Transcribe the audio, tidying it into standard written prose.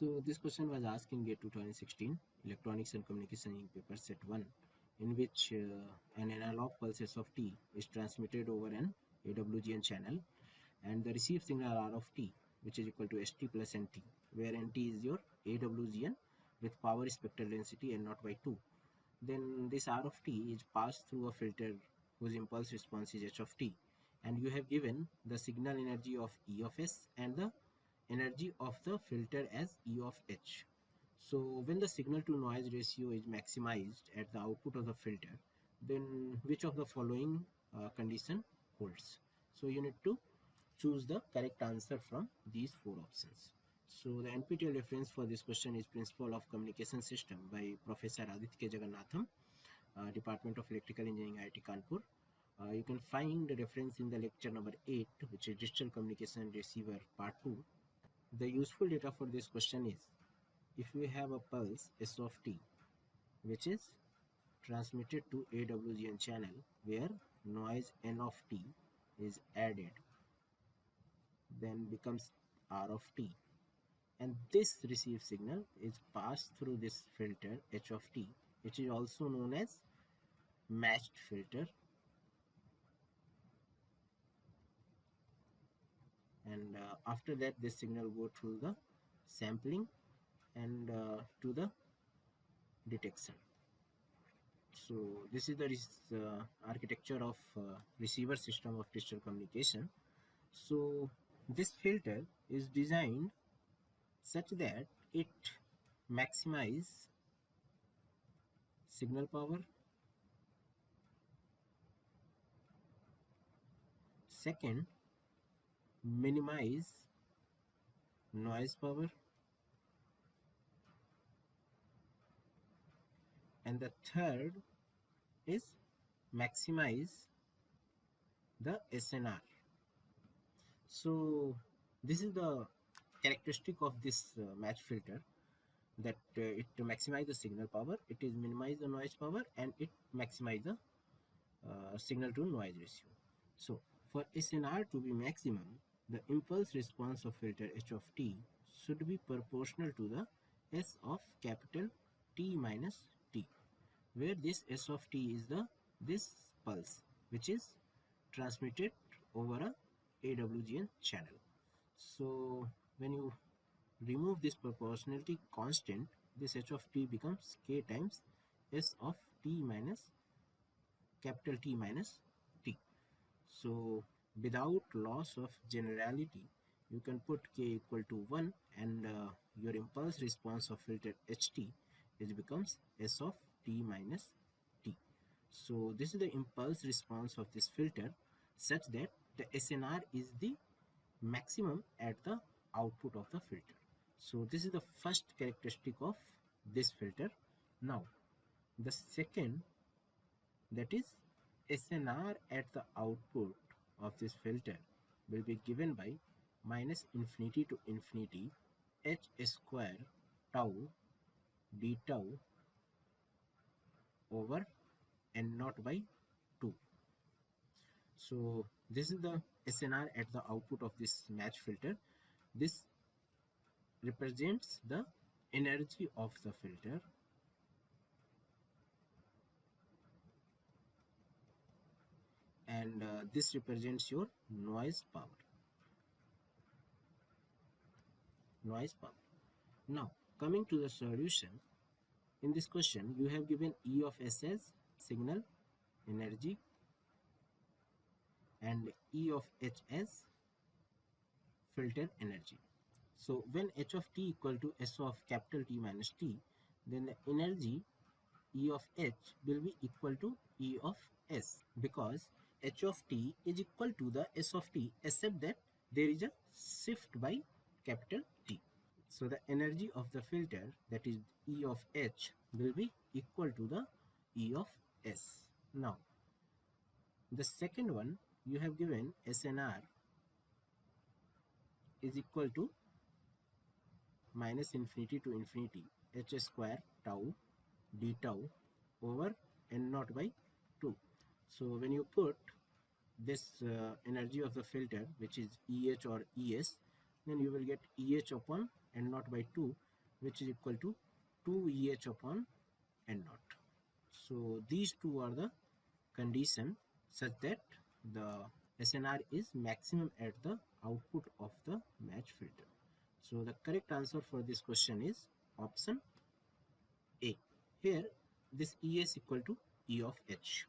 So this question was asked in GATE 2016 Electronics and Communication Ink paper set 1, in which an analog pulse of t is transmitted over an AWGN channel, and the received signal R of t, which is equal to st plus nt, where nt is your AWGN with power spectral density n naught by 2. Then this R of t is passed through a filter whose impulse response is h of t, and you have given the signal energy of E of s and the energy of the filter as E of h. So when the signal to noise ratio is maximized at the output of the filter, then which of the following condition holds? So you need to choose the correct answer from these four options. So the NPTEL reference for this question is Principle of Communication System by Professor Aditya Jagannatham, Department of Electrical Engineering, IIT Kanpur. You can find the reference in the lecture number 8, which is Digital Communication Receiver Part 2. The useful data for this question is, if we have a pulse S of t, which is transmitted to AWGN channel where noise N of t is added, then becomes R of t, and this received signal is passed through this filter H of t, which is also known as matched filter, and after that this signal go through the sampling and to the detection. So this is the architecture of receiver system of digital communication. So this filter is designed such that it maximize signal power, second minimize noise power, and the third is maximize the SNR. So this is the characteristic of this match filter, that it maximize the signal power, it is minimize the noise power, and it maximize the signal to noise ratio. So for SNR to be maximum, the impulse response of filter H of t should be proportional to the S of capital T minus t, where this S of t is this pulse which is transmitted over a AWGN channel. So when you remove this proportionality constant, this H of t becomes k times S of t minus capital T minus t. So without loss of generality, you can put k equal to 1, and your impulse response of filter ht it becomes S of t minus t. So this is the impulse response of this filter, such that the SNR is the maximum at the output of the filter. So this is the first characteristic of this filter. Now the second, that is SNR at the output of this filter, will be given by minus infinity to infinity h square tau d tau over n naught by 2. So this is the SNR at the output of this match filter. This represents the energy of the filter, and this represents your noise power. Now coming to the solution, in this question you have given E of S as signal energy and E of H as filter energy. So when H of t equal to S of capital T minus t, then the energy E of H will be equal to E of S, because H of t is equal to the S of t, except that there is a shift by capital T. So the energy of the filter, that is E of H, will be equal to the E of S. Now the second one, you have given SNR is equal to minus infinity to infinity h square tau d tau over n naught by 2. So when you put this energy of the filter, which is EH or ES, then you will get EH upon n naught by 2, which is equal to 2 upon n naught. So these two are the condition such that the SNR is maximum at the output of the match filter. So the correct answer for this question is option A. Here this E is equal to E of H.